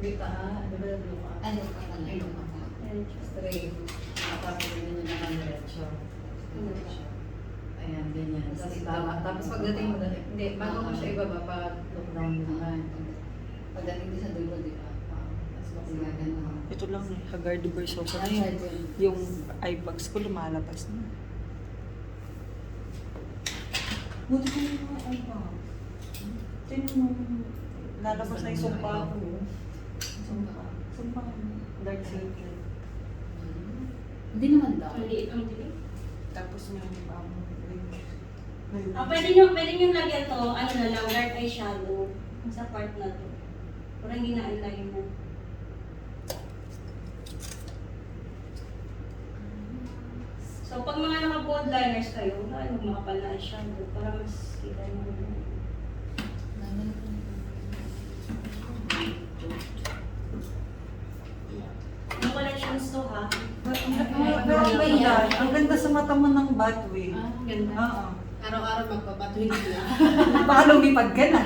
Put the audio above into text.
Bitaan, ano ba yung luka? Ano ka pala? Ay, luka. Straight. Tapos ganyan yung naman diretso. Diretso. Ayan, ganyan. Tapos tama. Tapos pagdating mo doon, hindi, bago mo siya ibaba, pag look down mo naman. Pagdating din sa dulo, di ba? Tapos Kasi gano'n. Ito lang eh, Haggard version ko na yun. Yung eye bags ko lumalabas na. Buti ko yung mga eye bags. Tingnan mo, lalabas na yung sumpa ko. Sumpa. Sumpa. Dark circle. Hindi naman daw. Maliit ang dilim. Tapos meron pa akong Pwede nyo lagyan to, ano na lang, dark eyeshadow sa part na to. Parang hindi na eyeliner. So, pag mga naka-bold liners kayo, huwag makapal na eyeshadow para mas kita nyo. Yung collections to ha. Ang ganda sa mata mo ng Batwing. Ah, ganda. Oo. Araw-araw magpapatuloy na. Baka lumipad ka na.